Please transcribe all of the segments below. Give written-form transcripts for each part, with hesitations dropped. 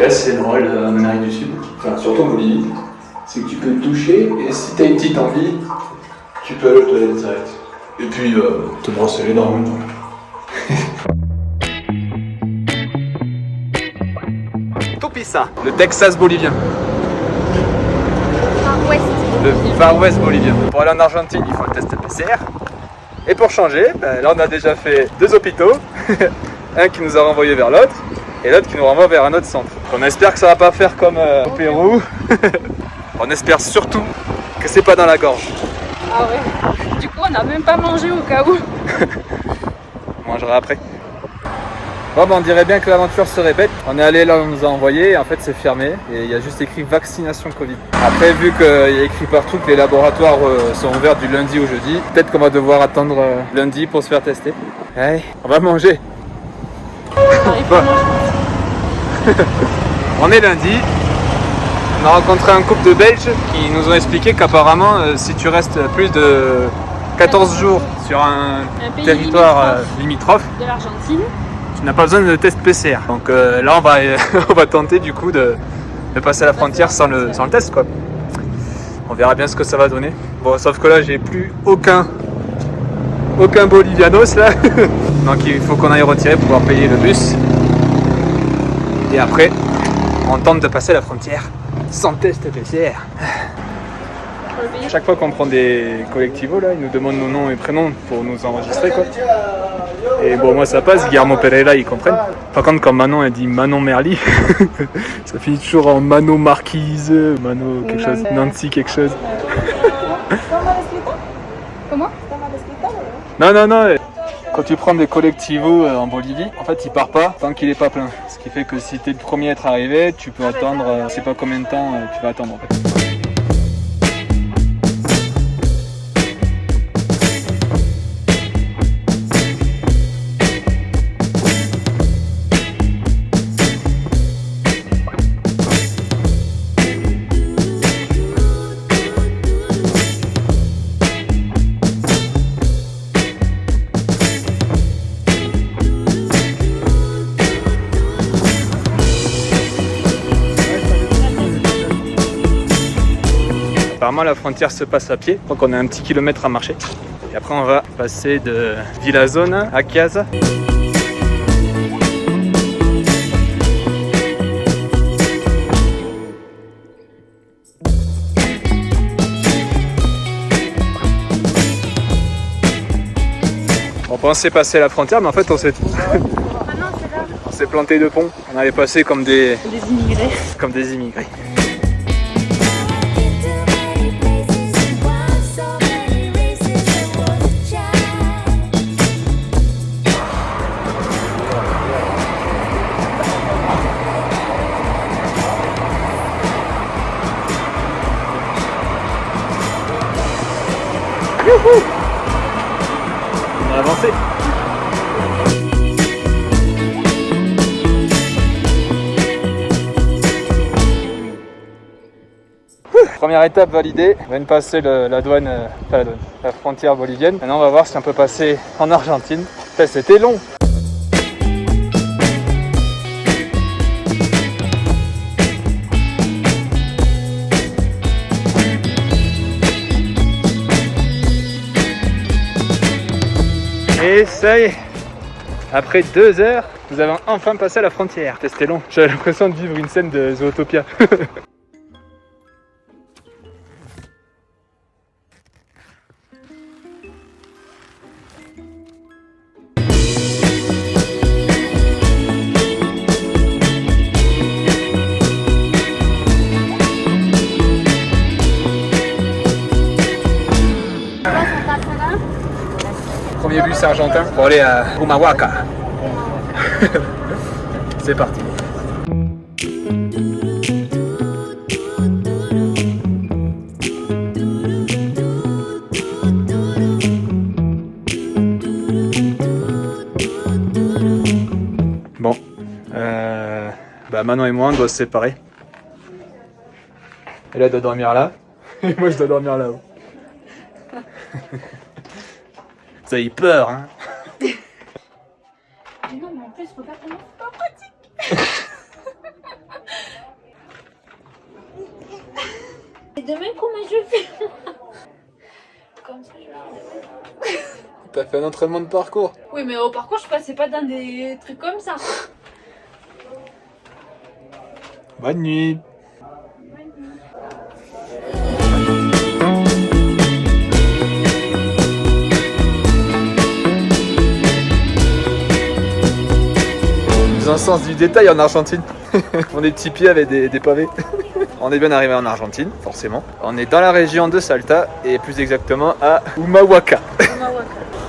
C'est assez drôle en Amérique du Sud, enfin surtout en Bolivie, c'est que tu peux te toucher et si t'as une petite envie, tu peux aller aux toilettes direct. Et puis te brosser les dents en même temps. Tupisa, le Texas bolivien. Far West. Le Far West bolivien. Pour aller en Argentine, il faut le test PCR. Et pour changer, là on a déjà fait 2 hôpitaux. Un qui nous a renvoyé vers l'autre et l'autre qui nous renvoie vers un autre centre. On espère que ça va pas faire comme au Pérou. On espère surtout que c'est pas dans la gorge. Ah ouais. Du coup, on n'a même pas mangé au cas où. On mangera après. Bon, on dirait bien que l'aventure se répète. On est allé là où on nous a envoyé, et en fait c'est fermé et il y a juste écrit vaccination Covid. Après, vu qu'il y a écrit partout que les laboratoires sont ouverts du lundi au jeudi, peut-être qu'on va devoir attendre lundi pour se faire tester. Allez, on va manger. Bon. On est lundi. On a rencontré un couple de Belges qui nous ont expliqué qu'apparemment si tu restes plus de 14 jours sur un territoire limitrophe de l'Argentine, tu n'as pas besoin de test PCR. Donc là on va tenter du coup de passer la frontière sans le test quoi. On verra bien ce que ça va donner. Bon, sauf que là j'ai plus aucun bolivianos là. Donc il faut qu'on aille retirer pour pouvoir payer le bus. Et après on tente de passer la frontière sans test PCR. Chaque fois qu'on prend des collectivos là, ils nous demandent nos noms et prénoms pour nous enregistrer quoi. Et bon, moi ça passe, Guillermo Pereira ils comprennent. Par contre quand Manon elle dit Manon Merli, ça finit toujours en Mano Marquise, Mano quelque chose, Nancy quelque chose. comment? Non. Quand tu prends des collectivos en Bolivie, en fait il part pas tant qu'il est pas plein. Ce qui fait que si t'es le premier à être arrivé, tu peux attendre, je sais pas combien de temps tu vas attendre en fait. Apparemment la frontière se passe à pied, donc on a un petit kilomètre à marcher. Et après on va passer de Villa Zona à Chiaza. On pensait passer la frontière mais en fait on s'est on s'est planté de pont. On allait passer comme des immigrés. Comme des immigrés. Youhou! On a avancé. Première étape validée, on vient de passer la douane, la frontière bolivienne. Maintenant on va voir si on peut passer en Argentine. C'était long. Et ça y est, après 2 heures, nous avons enfin passé la frontière. C'était long, j'avais l'impression de vivre une scène de Zootopia. Premier bus argentin pour aller à Humahuaca. C'est parti. Bon, Manon et moi on doit se séparer. Elle doit dormir là, et moi je dois dormir là-haut. Vous avez peur, hein? Mais non, mais en plus, regarde comment c'est pas pratique. Et demain, comment je fais? Comme ça, je vais. T'as fait un entraînement de parcours? Oui, mais au parcours, je passais pas dans des trucs comme ça. Bonne nuit. Un sens du détail en Argentine. On est petits pieds avec des pavés. On est bien arrivé en Argentine, forcément. On est dans la région de Salta et plus exactement à Humahuaca.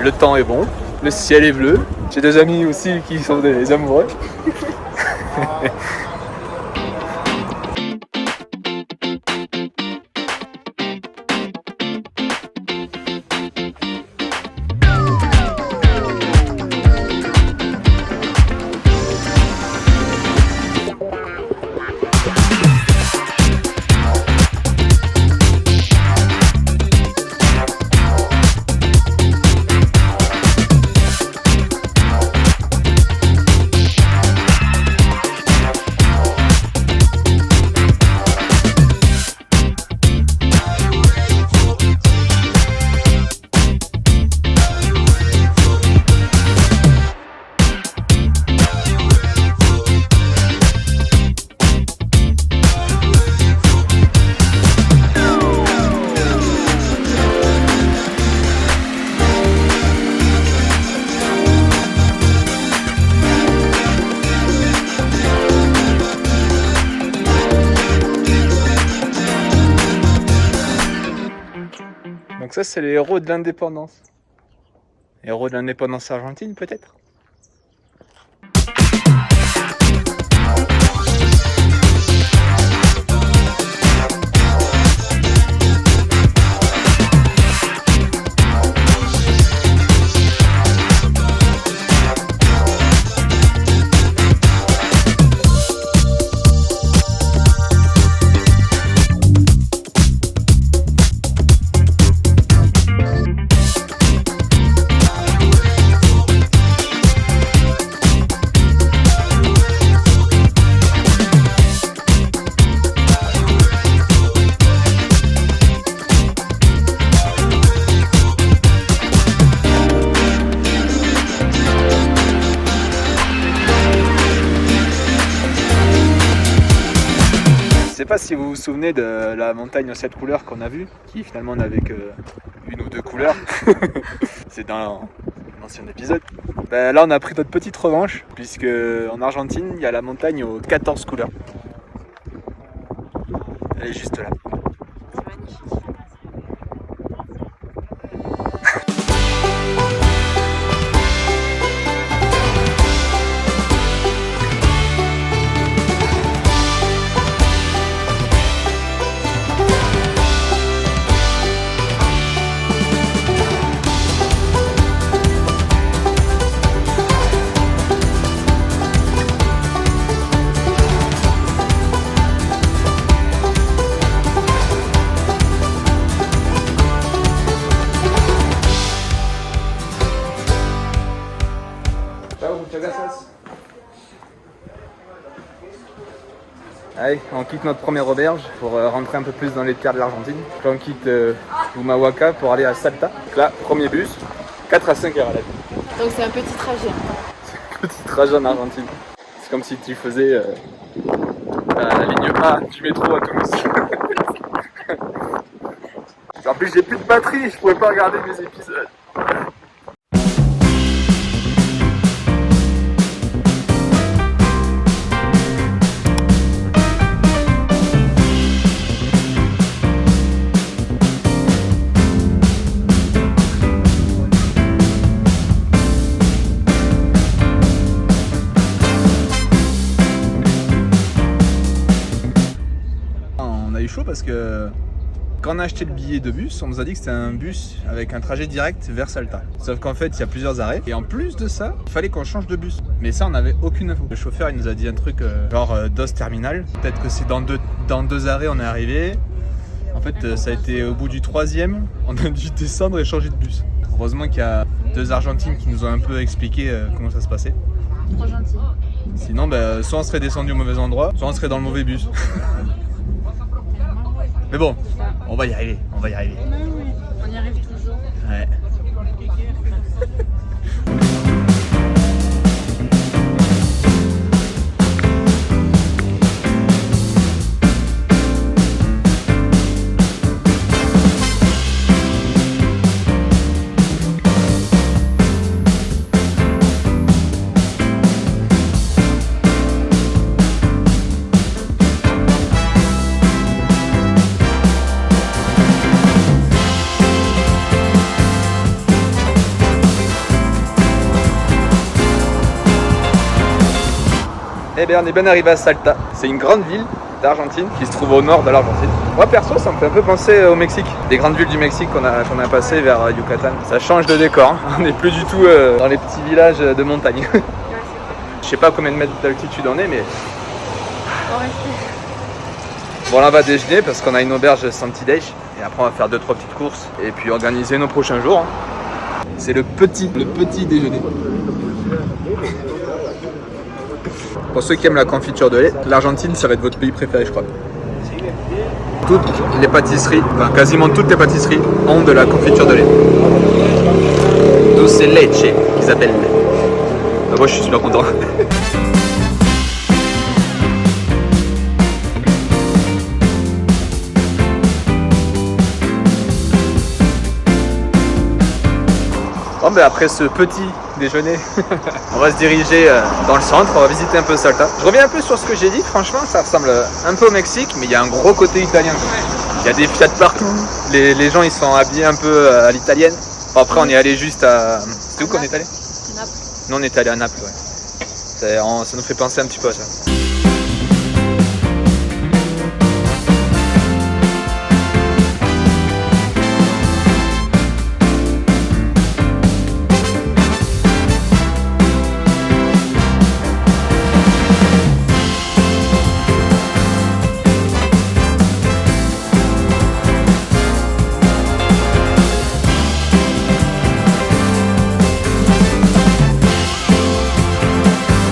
Le temps est bon, le ciel est bleu. J'ai deux amis aussi qui sont des amoureux. Donc ça, c'est les héros de l'indépendance. Héros de l'indépendance argentine, peut-être? Je sais pas si vous vous souvenez de la montagne aux 7 couleurs qu'on a vue, qui finalement n'avait que une ou deux couleurs. C'est dans l'ancien épisode. Ben là on a pris notre petite revanche, puisque en Argentine il y a la montagne aux 14 couleurs. Elle est juste là. C'est magnifique. Allez, on quitte notre première auberge pour rentrer un peu plus dans les terres de l'Argentine. On quitte Humahuaca pour aller à Salta. Donc là, premier bus, 4 à 5 heures à la vie. Donc c'est un petit trajet. C'est un petit trajet en Argentine. C'est comme si tu faisais la ligne A du métro à Toulouse. En plus, j'ai plus de batterie, je pouvais pas regarder mes épisodes. On a eu chaud parce que quand on a acheté le billet de bus, on nous a dit que c'était un bus avec un trajet direct vers Salta. Sauf qu'en fait, il y a plusieurs arrêts. Et en plus de ça, il fallait qu'on change de bus. Mais ça, on n'avait aucune info. Le chauffeur, il nous a dit un truc genre DOS Terminal. Peut-être que c'est dans deux arrêts, on est arrivé. En fait, ça a été au bout du 3e. On a dû descendre et changer de bus. Heureusement qu'il y a deux Argentines qui nous ont un peu expliqué comment ça se passait. Trop gentil. Sinon, soit on serait descendu au mauvais endroit, soit on serait dans le mauvais bus. Mais bon, on va y arriver, on va y arriver. Oui, on y arrive toujours. Ouais. Eh bien, on est bien arrivé à Salta. C'est une grande ville d'Argentine qui se trouve au nord de l'Argentine. Moi perso, ça me fait un peu penser au Mexique. Des grandes villes du Mexique qu'on a passées vers Yucatan. Ça change de décor, hein. On n'est plus du tout dans les petits villages de montagne. Je sais pas combien de mètres d'altitude on est, mais... Bon, là on va déjeuner parce qu'on a une auberge Santidej. Et après on va faire 2-3 petites courses et puis organiser nos prochains jours, hein. C'est le petit déjeuner. Pour ceux qui aiment la confiture de lait, l'Argentine, ça va être votre pays préféré, je crois. Toutes les pâtisseries, enfin quasiment toutes les pâtisseries ont de la confiture de lait. Dulce leche, qu'ils appellent. Bah, moi, je suis super content. Bon, ben après ce petit déjeuner, on va se diriger dans le centre, on va visiter un peu Salta. Je reviens un peu sur ce que j'ai dit, franchement ça ressemble un peu au Mexique, mais il y a un gros côté italien. Il y a des Fiat partout, les gens ils sont habillés un peu à l'italienne. Bon, après on est allé juste à... C'était où qu'on est allé? Naples. Nous on est allé à Naples, ouais. Ça nous fait penser un petit peu à ça.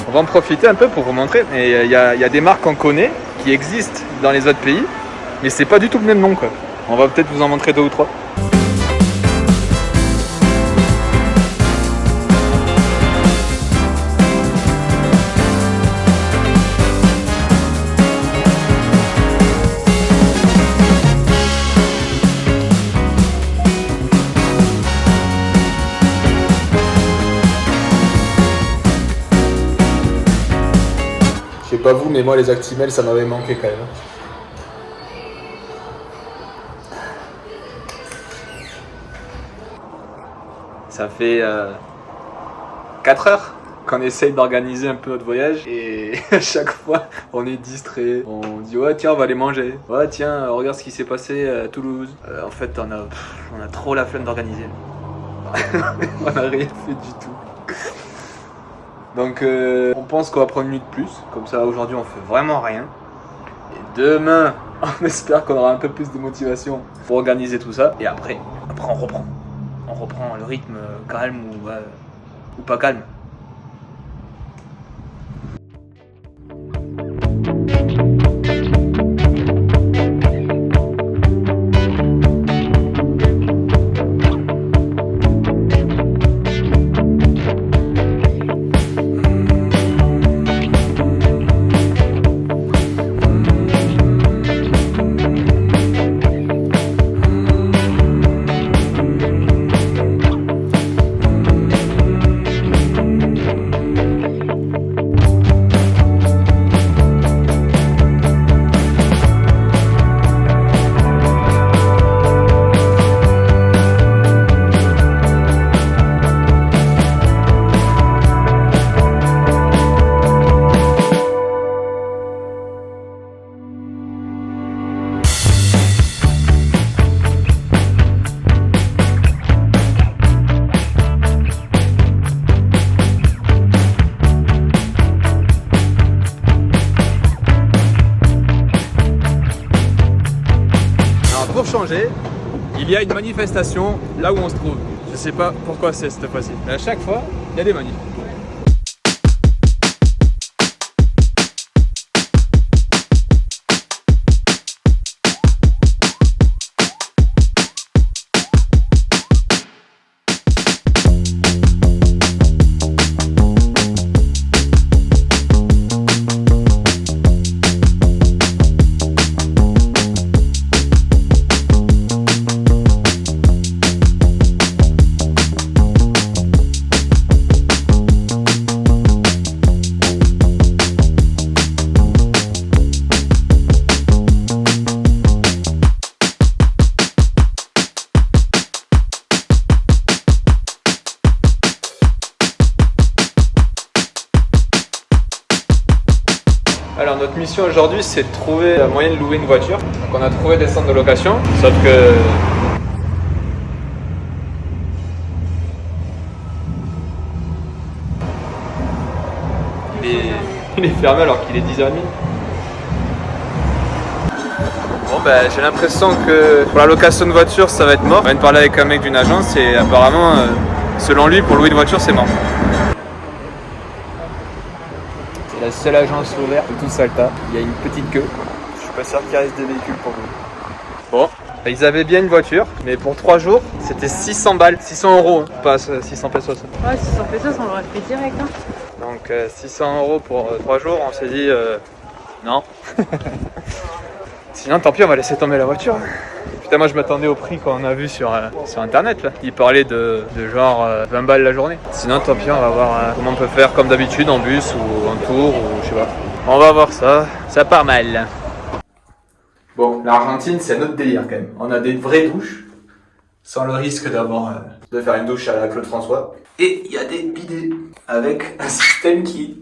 On va en profiter un peu pour vous montrer. Il y a des marques qu'on connaît qui existent dans les autres pays, mais c'est pas du tout le même nom, quoi. On va peut-être vous en montrer 2 ou 3. Je sais pas vous, mais moi les Actimel ça m'avait manqué quand même. Ça fait 4 heures qu'on essaye d'organiser un peu notre voyage et à chaque fois on est distrait. On dit ouais tiens on va aller manger. Ouais tiens regarde ce qui s'est passé à Toulouse. En fait on a trop la flemme d'organiser. On n'a rien fait du tout. Donc on pense qu'on va prendre une nuit de plus, comme ça aujourd'hui on fait vraiment rien. Et demain, on espère qu'on aura un peu plus de motivation pour organiser tout ça. Et après on reprend. On reprend le rythme calme ou pas calme. Pour changer, il y a une manifestation là où on se trouve. Je sais pas pourquoi c'est cette fois-ci. Mais à chaque fois, il y a des manifs. Alors notre mission aujourd'hui c'est de trouver un moyen de louer une voiture. Donc on a trouvé des centres de location, sauf que... Il est fermé alors qu'il est 10h30. Bon ben j'ai l'impression que pour la location de voiture ça va être mort. On vient de parler avec un mec d'une agence et apparemment selon lui pour louer une voiture c'est mort. C'est la seule agence ouverte de tout Salta. Il y a une petite queue. Je suis pas sûr qu'il reste des véhicules pour vous. Bon, ils avaient bien une voiture, mais pour 3 jours c'était 600 balles, 600 euros, hein, pas 600 pesos. Ouais, 600 pesos on l'aurait pris direct. Hein. Donc 600 euros pour 3 jours, on s'est dit non. Sinon tant pis on va laisser tomber la voiture. Putain moi je m'attendais au prix qu'on a vu sur internet là. Il parlait de genre 20 balles la journée. Sinon tant pis on va voir comment on peut faire comme d'habitude en bus ou en tour ou je sais pas. On va voir ça, ça part mal. Bon l'Argentine c'est notre délire quand même. On a des vraies douches. Sans le risque d'avoir de faire une douche à la Claude François. Et il y a des bidets avec un système qui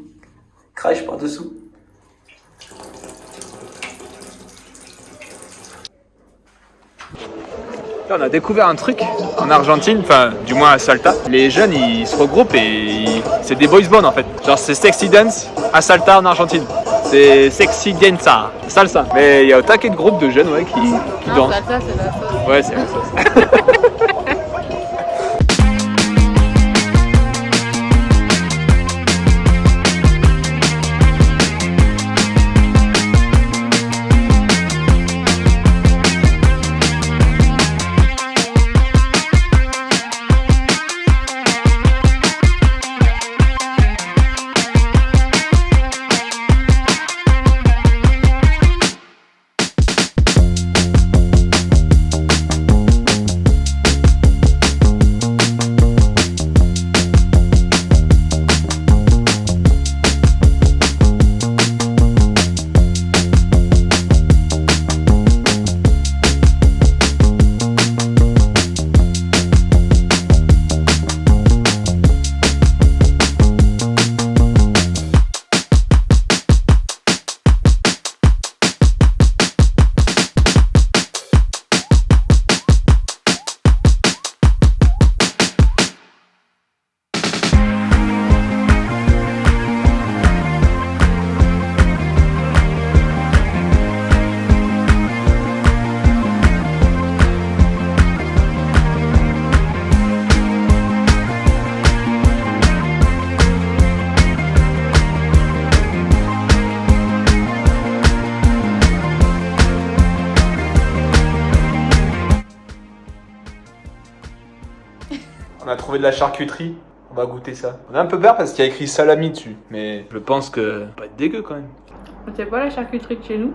crache par dessous. Là, on a découvert un truc en Argentine, enfin du moins à Salta. Les jeunes ils se regroupent et c'est des boys bands en fait. Genre c'est sexy dance à Salta en Argentine. C'est sexy danza, salsa. Mais il y a un taquet de groupes de jeunes ouais, qui dansent. Salsa c'est la sauce. Ouais c'est la sauce. On a trouvé de la charcuterie, on va goûter ça. On a un peu peur parce qu'il y a écrit salami dessus, mais je pense que ça va pas être dégueu quand même. C'est pas la charcuterie de chez nous.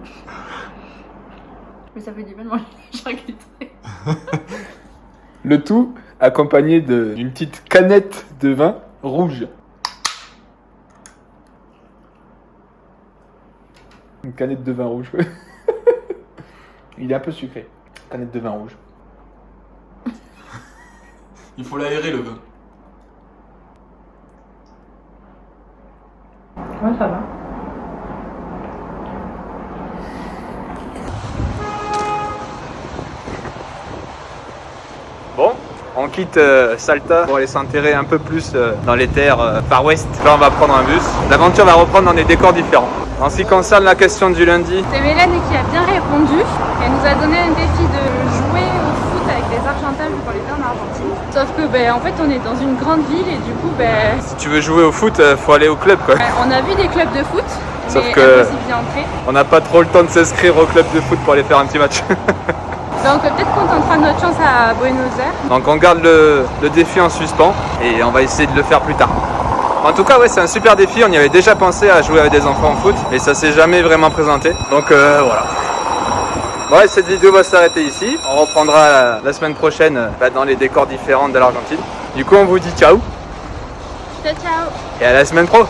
Mais ça fait du bien de manger la charcuterie. Le tout accompagné d'une petite canette de vin rouge. Une canette de vin rouge. Il est un peu sucré. Canette de vin rouge. Il faut l'aérer le vin. Ouais, ça va. Bon, on quitte Salta pour aller s'enterrer un peu plus dans les terres Far West. Là, on va prendre un bus. L'aventure va reprendre dans des décors différents. En ce qui concerne la question du lundi, c'est Mélène qui a bien répondu. Elle nous a donné un défi de jouer au foot avec les Argentins vu qu'on était en Argentine. Sauf que en fait on est dans une grande ville et du coup si tu veux jouer au foot, faut aller au club quoi. On a vu des clubs de foot, sauf mais que impossible d'y entrer. On n'a pas trop le temps de s'inscrire au club de foot pour aller faire un petit match. Donc peut-être qu'on tentera notre chance à Buenos Aires. Donc on garde le défi en suspens et on va essayer de le faire plus tard. En tout cas ouais c'est un super défi, on y avait déjà pensé à jouer avec des enfants au foot et ça s'est jamais vraiment présenté. Donc voilà. Ouais, cette vidéo va s'arrêter ici. On reprendra la semaine prochaine dans les décors différents de l'Argentine. Du coup on vous dit ciao. Ciao ciao. Et à la semaine pro.